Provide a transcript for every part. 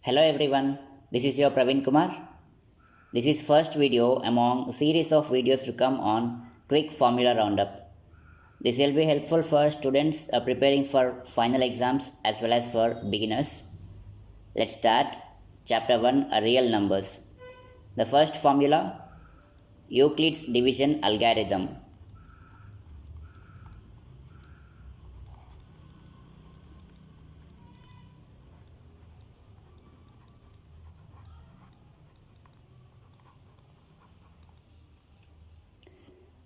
Hello everyone, this is your Praveen Kumar. This is first video among a series of videos to come on Quick Formula Roundup. This will be helpful for students preparing for final exams as well as for beginners. Let's start. Chapter 1 Real Numbers. The first formula Euclid's division algorithm.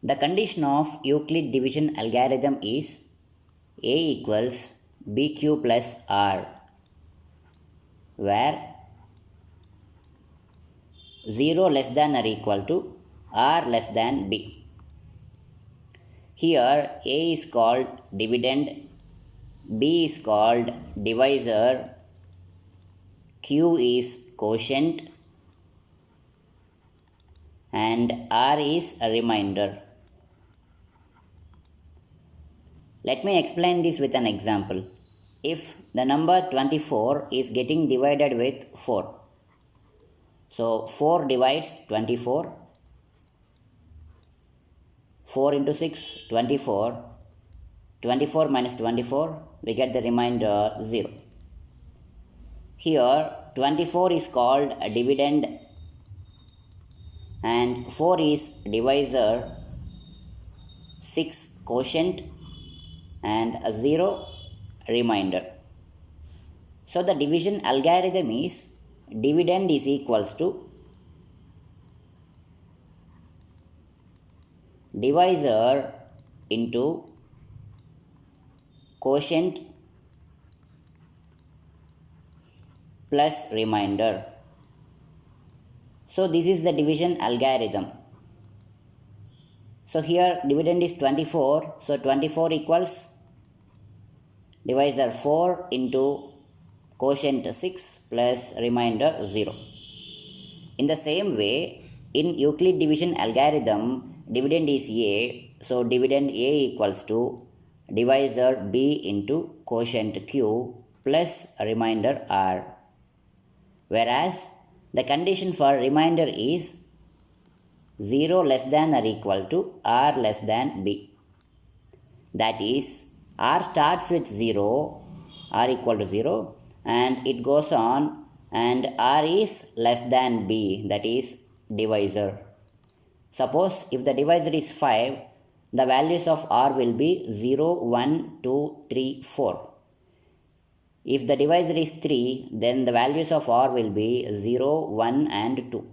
The condition of Euclid division algorithm is A equals BQ plus R, where 0 less than or equal to R less than B. Here A is called dividend, B is called divisor, Q is quotient, and R is a remainder. Let me explain this with an example. If the number 24 is getting divided with 4, so 4 divides 24, 4 into 6, 24, 24 minus 24, we get the remainder 0. Here 24 is called a dividend and 4 is divisor, 6 quotient and a 0 remainder. So the division algorithm is dividend is equals to divisor into quotient plus remainder. So this is the division algorithm. So here dividend is 24, so 24 equals divisor 4 into quotient 6 plus remainder 0. In the same way, in Euclid division algorithm, dividend is A, so dividend A equals to divisor B into quotient Q plus remainder R. Whereas the condition for remainder is 0 less than or equal to R less than B. That is, R starts with 0, R equal to 0, and it goes on and R is less than B, that is divisor. Suppose if the divisor is 5, the values of R will be 0, 1, 2, 3, 4. If the divisor is 3, then the values of R will be 0, 1 and 2.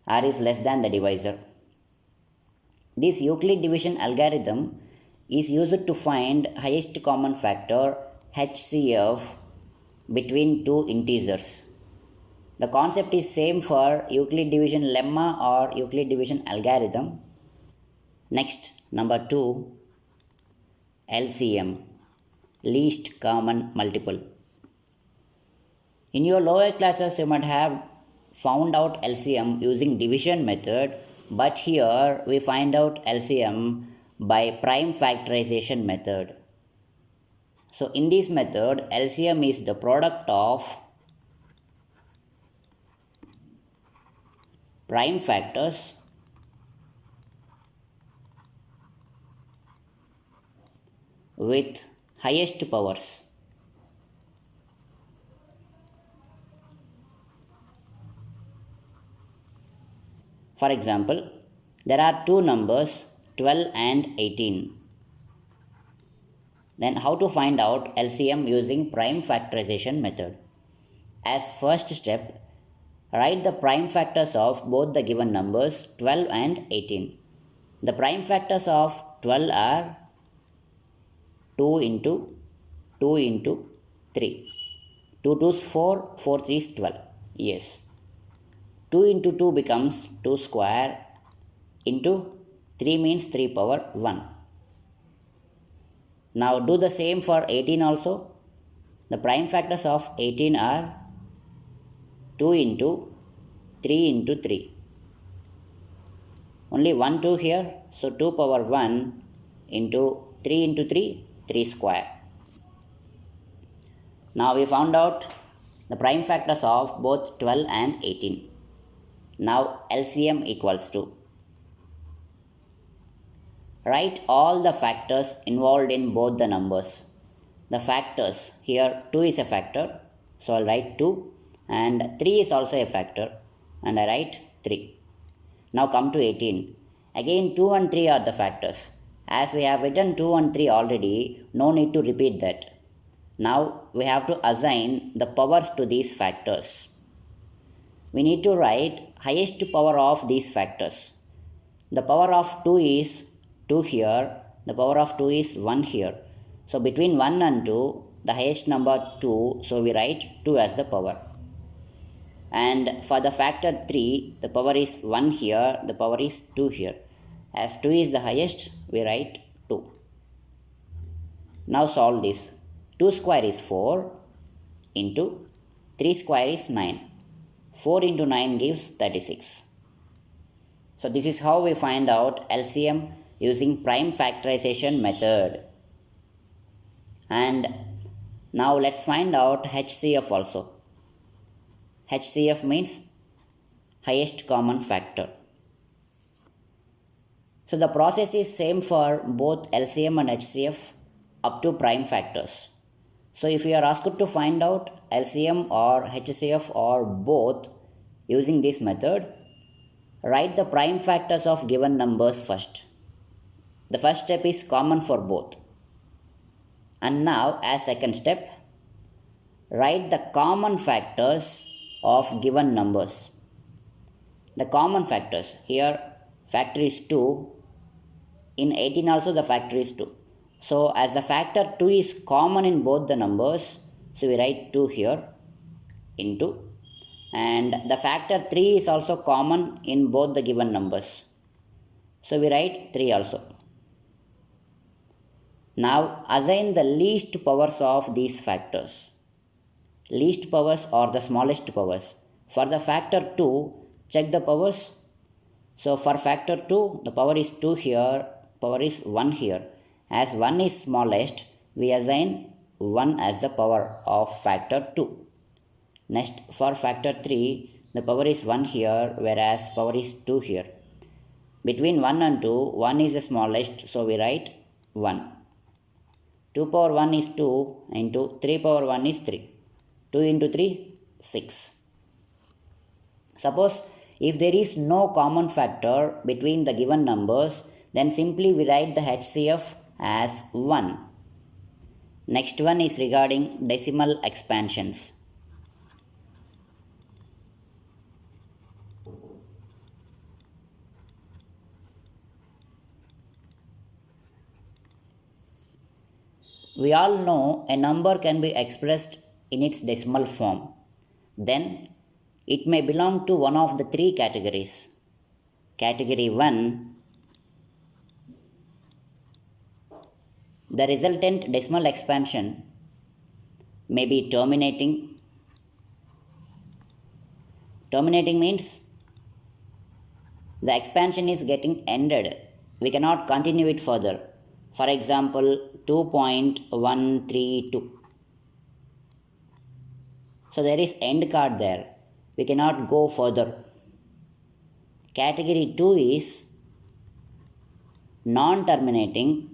R is less than the divisor. This Euclid division algorithm is used to find highest common factor HCF between two integers. The concept is same for Euclid division lemma or Euclid division algorithm. Next, number 2, LCM, least common multiple. In your lower classes, you might have found out LCM using division method, but here we find out LCM by prime factorization method. So in this method, LCM is the product of prime factors with highest powers. For example, there are two numbers 12 and 18. Then how to find out LCM using prime factorization method? As first step, write the prime factors of both the given numbers 12 and 18. The prime factors of 12 are 2 into 2 into 3. 2 2 is 4, 4 3 is 12. Yes. 2 into 2 becomes 2 square into 3 means 3 power 1. Now do the same for 18 also. The prime factors of 18 are 2 into 3 into 3. Only 1 2 here, so 2 power 1 into 3 square. Now we found out the prime factors of both 12 and 18. Now LCM equals to, write all the factors involved in both the numbers. The factors, here 2 is a factor, so I'll write 2, and 3 is also a factor, and I write 3. Now come to 18. Again 2 and 3 are the factors. As we have written 2 and 3 already, no need to repeat that. Now we have to assign the powers to these factors. We need to write highest power of these factors. The power of 2 is 2 here, the power of 2 is 1 here. So between 1 and 2, the highest number 2, so we write 2 as the power. And for the factor 3, the power is 1 here, the power is 2 here. As 2 is the highest, we write 2. Now solve this. 2 square is 4 into 3 square is 9. 4 into 9 gives 36. So this is how we find out LCM using prime factorization method. And now let's find out HCF also. HCF means highest common factor. So the process is same for both LCM and HCF up to prime factors. So if you are asked to find out LCM or HCF or both using this method, write the prime factors of given numbers first. The first step is common for both. And now as second step, write the common factors of given numbers. The common factors, here factor is 2, in 18 also the factor is 2. So as the factor 2 is common in both the numbers, so we write 2 here into, and the factor 3 is also common in both the given numbers, so we write 3 also. Now assign the least powers of these factors. Least powers or the smallest powers. For the factor 2, check the powers. So for factor 2, the power is 2 here, power is 1 here. As 1 is smallest, we assign 1 as the power of factor 2. Next, for factor 3, the power is 1 here, whereas power is 2 here. Between 1 and 2, 1 is the smallest, so we write 1. 2 power 1 is 2 into 3 power 1 is 3. 2 into 3, 6. Suppose if there is no common factor between the given numbers, then simply we write the HCF as 1. Next one is regarding decimal expansions. We all know a number can be expressed in its decimal form. Then it may belong to one of the three categories. Category 1, the resultant decimal expansion may be terminating. Terminating means the expansion is getting ended. We cannot continue it further. For example, 2.132. So there is end card there. We cannot go further. Category 2 is non-terminating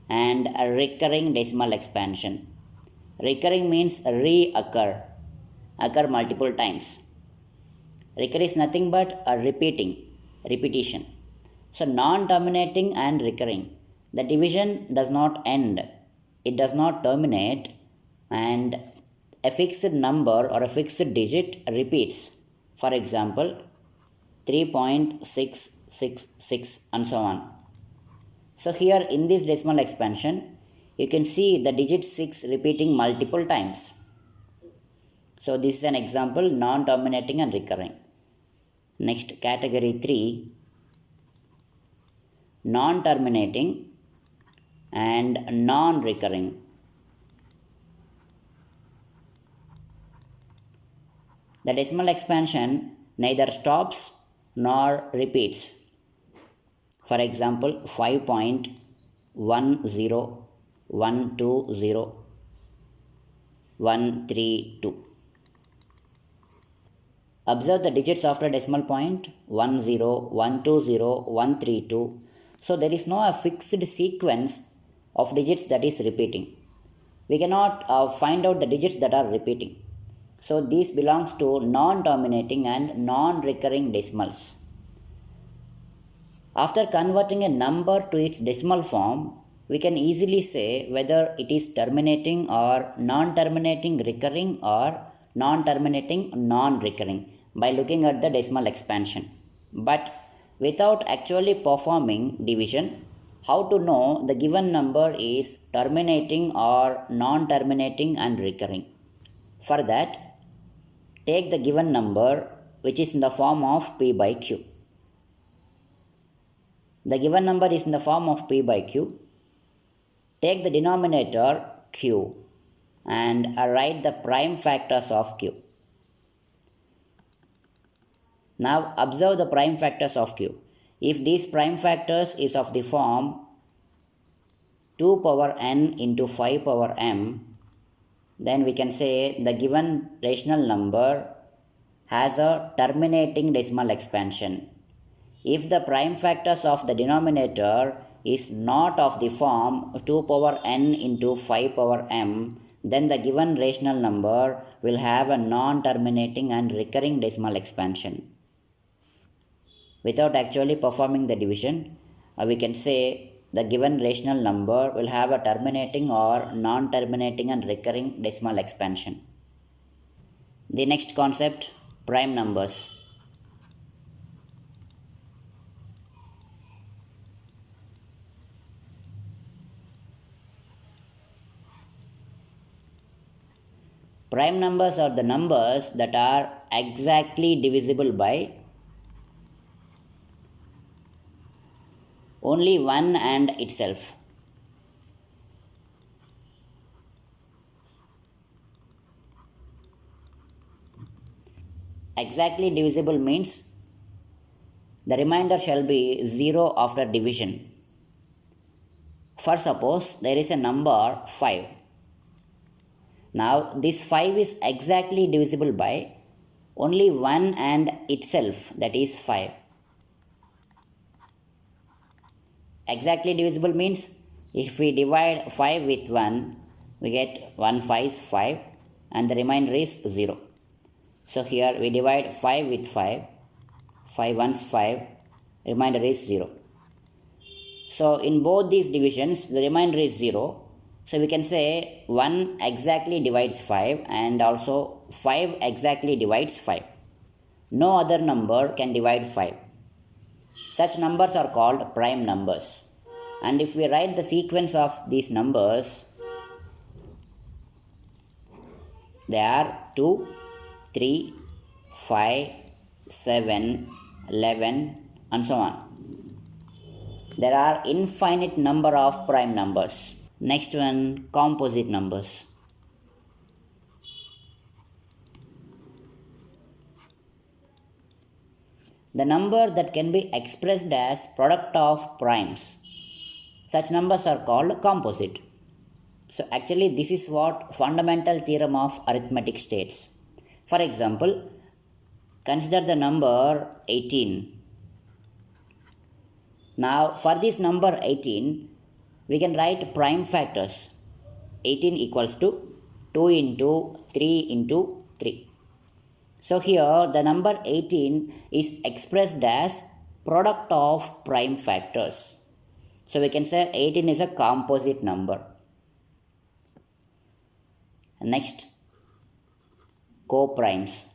and a recurring decimal expansion. Recurring means reoccur, occur multiple times. Recur is nothing but a repetition. So non-terminating and recurring. The division does not end. It does not terminate, and a fixed number or a fixed digit repeats. For example, 3.666 and so on. So here in this decimal expansion, you can see the digit 6 repeating multiple times. So this is an example, non-terminating and recurring. Next, category 3, non-terminating and non-recurring. The decimal expansion neither stops nor repeats. For example, 5.10120. 132. Observe the digits after decimal point 10, 120, 132. So there is no fixed sequence of digits that is repeating. We cannot find out the digits that are repeating. So these belongs to non-terminating and non-recurring decimals. After converting a number to its decimal form, we can easily say whether it is terminating or non-terminating recurring or non-terminating non-recurring by looking at the decimal expansion. But without actually performing division, how to know the given number is terminating or non-terminating and recurring? For that, take the given number which is in the form of P by Q. The given number is in the form of P by Q. Take the denominator Q and write the prime factors of Q. Now observe the prime factors of Q. If these prime factors is of the form 2 power n into 5 power m, then we can say the given rational number has a terminating decimal expansion. If the prime factors of the denominator is not of the form 2 power n into 5 power m, then the given rational number will have a non-terminating and recurring decimal expansion. Without actually performing the division, we can say the given rational number will have a terminating or non-terminating and recurring decimal expansion. The next concept, prime numbers. Prime numbers are the numbers that are exactly divisible by only one and itself. Exactly divisible means the remainder shall be 0 after division. For suppose there is a number 5. Now this 5 is exactly divisible by only 1 and itself, that is 5. Exactly divisible means if we divide 5 with 1, we get 1 5 is 5 and the remainder is 0. So here we divide 5 with 5, 5 ones 5, remainder is 0. So in both these divisions the remainder is 0. So we can say 1 exactly divides 5 and also 5 exactly divides 5. No other number can divide 5. Such numbers are called prime numbers. And if we write the sequence of these numbers, they are 2, 3, 5, 7, 11 and so on. There are infinite number of prime numbers. Next one, composite numbers. The number that can be expressed as product of primes. Such numbers are called composite. So actually this is what fundamental theorem of arithmetic states. For example, consider the number 18. Now for this number 18, we can write prime factors. 18 equals to 2 into 3 into 3. So here the number 18 is expressed as product of prime factors. So we can say 18 is a composite number. Next, coprimes.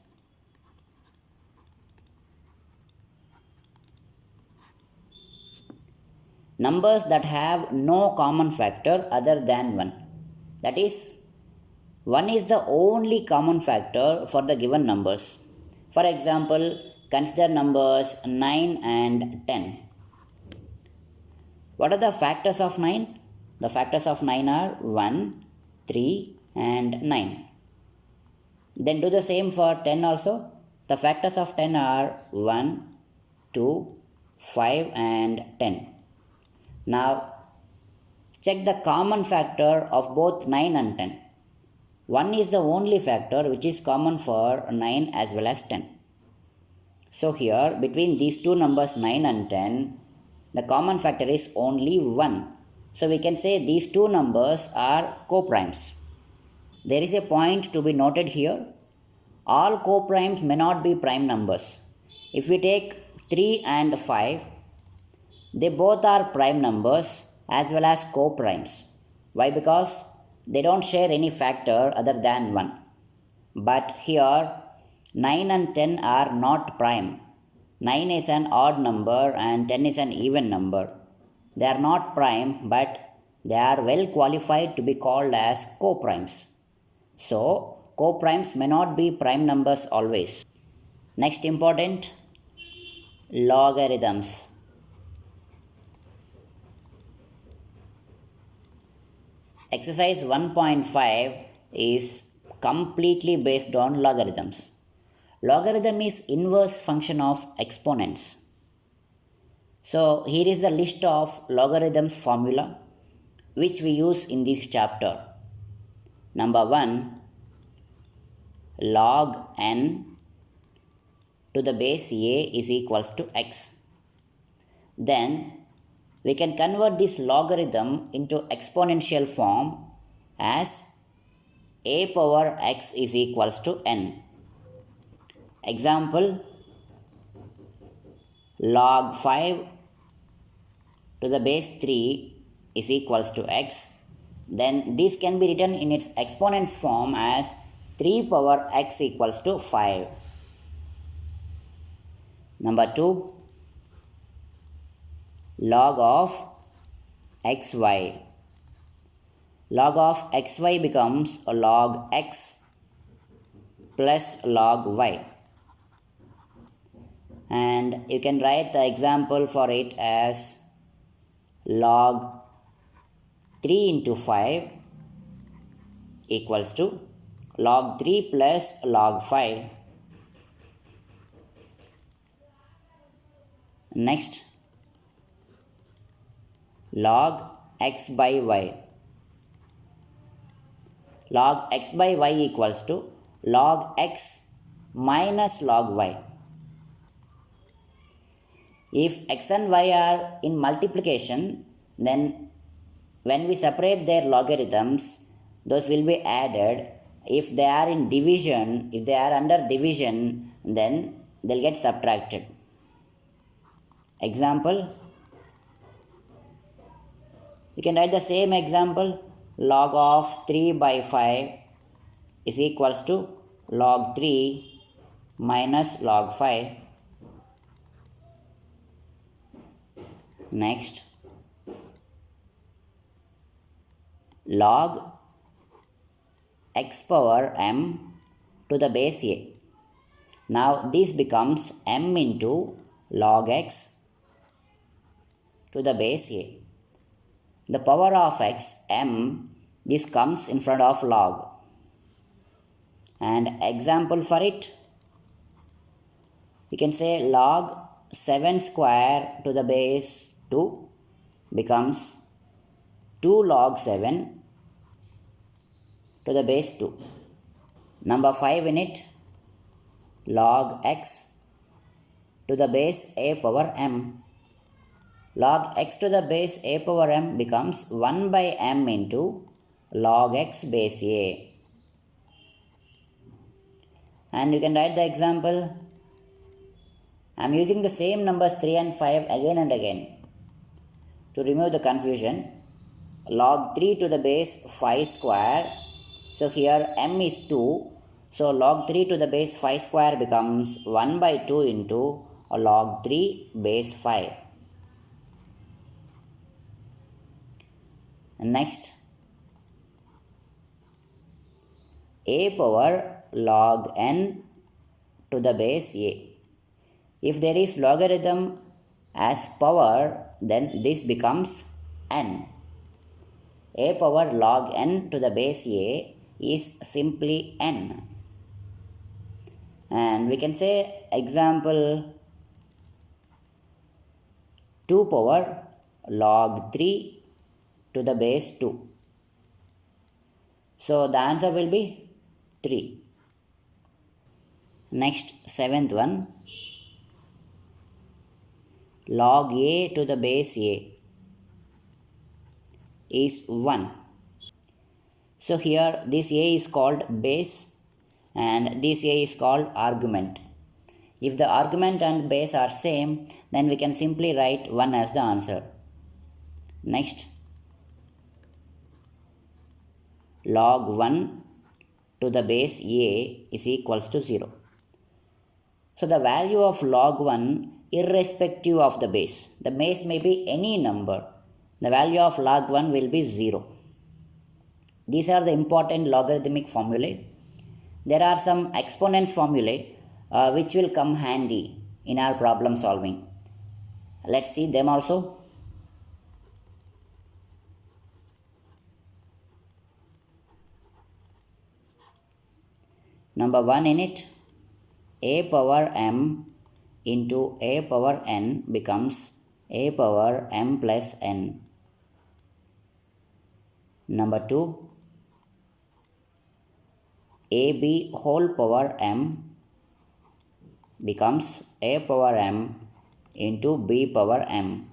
Numbers that have no common factor other than 1. That is, 1 is the only common factor for the given numbers. For example, consider numbers 9 and 10. What are the factors of 9? The factors of 9 are 1, 3 and 9. Then do the same for 10 also. The factors of 10 are 1, 2, 5 and 10. Now check the common factor of both 9 and 10. 1 is the only factor which is common for 9 as well as 10. So here between these two numbers 9 and 10, the common factor is only 1. So we can say these two numbers are coprimes. There is a point to be noted here. All coprimes may not be prime numbers. If we take 3 and 5, they both are prime numbers as well as coprimes. Why? Because they don't share any factor other than 1. But here 9 and 10 are not prime. 9 is an odd number and 10 is an even number. They are not prime, but they are well qualified to be called as coprimes. So, coprimes may not be prime numbers always. Next important, logarithms. Exercise 1.5 is completely based on logarithms. Logarithm is inverse function of exponents. So here is a list of logarithms formula which we use in this chapter. Number 1, log n to the base a is equals to x. Then we can convert this logarithm into exponential form as a power x is equals to n. Example, log 5 to the base 3 is equals to x. Then this can be written in its exponents form as 3 power x equals to 5. Number 2, log of xy. Log of xy becomes a log x plus log y. And you can write the example for it as log 3 into 5 equals to log 3 plus log 5. Next, log x by y. Log x by y equals to log x minus log y. If x and y are in multiplication, then when we separate their logarithms, those will be added. If they are in division, if they are under division, then they'll get subtracted. Example, you can write the same example, log of 3 by 5 is equals to log 3 minus log 5. Next, log x power m to the base a. Now this becomes m into log x to the base a. The power of x, m, this comes in front of log. And example for it, you can say log 7 square to the base 2 becomes 2 log 7 to the base 2. Number 5 in it, log x to the base a power m. Log x to the base a power m becomes 1 by m into log x base a. And you can write the example. I am using the same numbers 3 and 5 again and again to remove the confusion. Log 3 to the base 5 square. So here m is 2. So log 3 to the base 5 square becomes 1 by 2 into log 3 base 5. Next, a power log n to the base a. If there is logarithm as power, then this becomes n. A power log n to the base a is simply n. And we can say example 2 power log 3 to the base 2. So the answer will be 3. Next, seventh one, log a to the base a is 1. So here this a is called base and this a is called argument. If the argument and base are same, then we can simply write 1 as the answer. Next, log 1 to the base a is equals to 0. So the value of log 1 irrespective of the base. The base may be any number. The value of log 1 will be 0. These are the important logarithmic formulae. There are some exponents formulae which will come handy in our problem solving. Let's see them also. Number 1 in it, a power m into a power n becomes a power m plus n. Number 2, ab whole power m becomes a power m into b power m.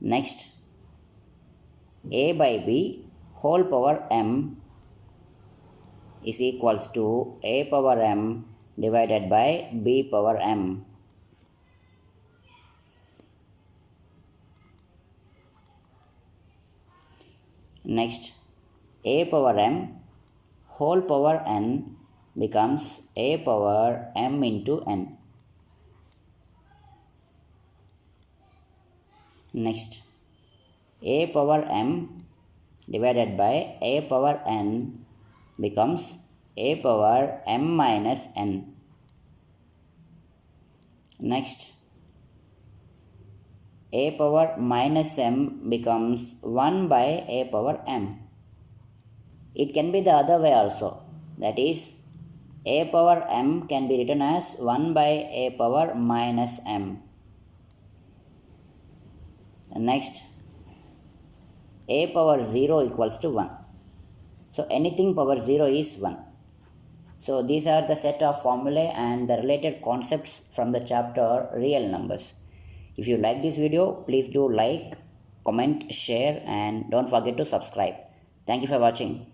Next, a by b whole power m is equals to a power m divided by b power m. Next, a power m whole power n becomes a power m into n. Next, a power m divided by a power n becomes a power m minus n. Next, a power minus m becomes 1 by a power m. It can be the other way also. That is, a power m can be written as 1 by a power minus m. Next, a power 0 equals to 1. So anything power 0 is 1. So these are the set of formulae and the related concepts from the chapter real numbers. If you like this video, please do like, comment, share and don't forget to subscribe. Thank you for watching.